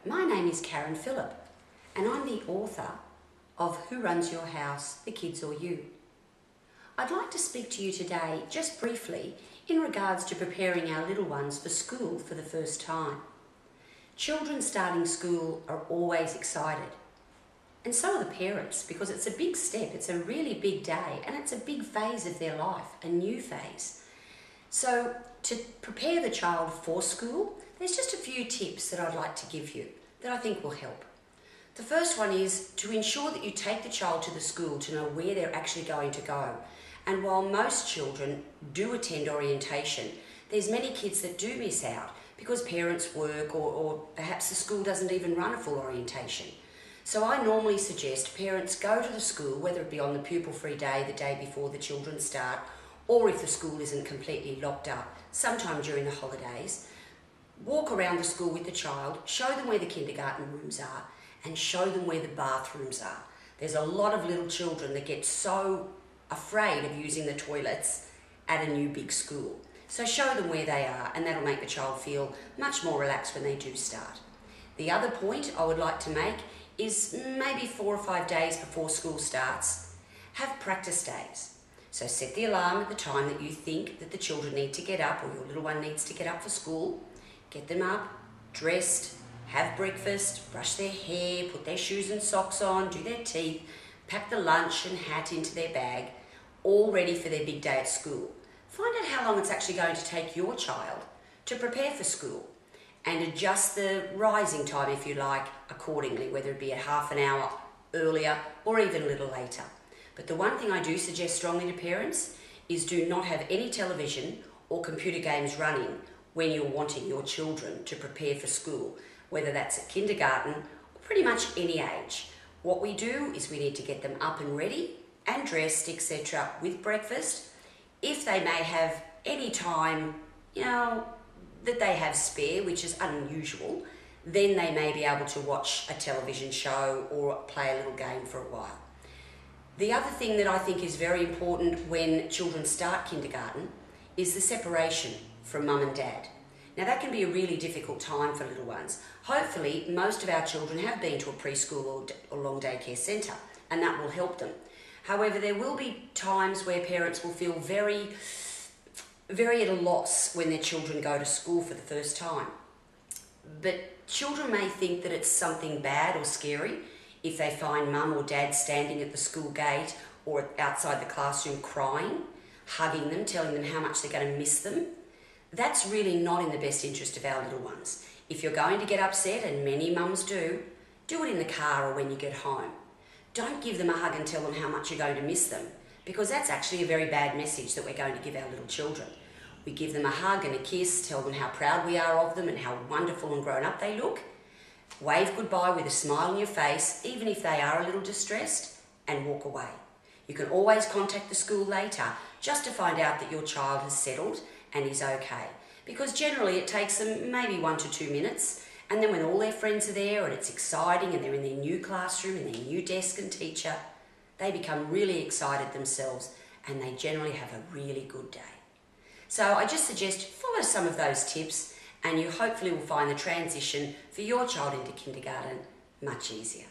my name is Phillip, and I'm the author of Who Runs Your House, the Kids or You? I'd like to speak to you today, just briefly, in regards to preparing our little ones for school for the first time. Children starting school are always excited, and so are the parents, because it's a big step, it's a really big day, and it's a big phase of their life, a new phase. So to prepare the child for school, there's just a few tips that I'd like to give you that I think will help. The first one is to ensure that you take the child to the school to know where they're actually going to go. And while most children do attend orientation, there's many kids that do miss out because parents work or perhaps the school doesn't even run a full orientation. So I normally suggest parents go to the school, whether it be on the pupil-free day, the day before the children start, or if the school isn't completely locked up, sometime during the holidays, walk around the school with the child, show them where the kindergarten rooms are, and show them where the bathrooms are. There's a lot of little children that get so afraid of using the toilets at a new big school. So show them where they are, and that'll make the child feel much more relaxed when they do start. The other point I would like to make is maybe 4 or 5 days before school starts, have practice days. So set the alarm at the time that you think that the children need to get up, or your little one needs to get up for school. Get them up, dressed, have breakfast, brush their hair, put their shoes and socks on, do their teeth, pack the lunch and hat into their bag, all ready for their big day at school. Find out how long it's actually going to take your child to prepare for school, and adjust the rising time, if you like, accordingly, whether it be a half an hour earlier or even a little later. But the one thing I do suggest strongly to parents is do not have any television or computer games running when you're wanting your children to prepare for school, whether that's at kindergarten or pretty much any age. What we do is we need to get them up and ready and dressed, etc., with breakfast. If they may have any time, that they have spare, which is unusual, then they may be able to watch a television show or play a little game for a while. The other thing that I think is very important when children start kindergarten is the separation from mum and dad. Now that can be a really difficult time for little ones. Hopefully most of our children have been to a preschool or long daycare centre, and that will help them. However, there will be times where parents will feel very at a loss when their children go to school for the first time. But children may think that it's something bad or scary if they find mum or dad standing at the school gate or outside the classroom crying, hugging them, telling them how much they're going to miss them. That's really not in the best interest of our little ones. If you're going to get upset, and many mums do it in the car or when you get home. Don't give them a hug and tell them how much you're going to miss them, because that's actually a very bad message that we're going to give our little children. We give them a hug and a kiss, tell them how proud we are of them and how wonderful and grown up they look. Wave goodbye with a smile on your face, even if they are a little distressed, and walk away. You can always contact the school later just to find out that your child has settled and is okay, because generally it takes them maybe 1 to 2 minutes, and then when all their friends are there and it's exciting and they're in their new classroom and their new desk and teacher, they become really excited themselves and they generally have a really good day. So I just suggest follow some of those tips, and you hopefully will find the transition for your child into kindergarten much easier.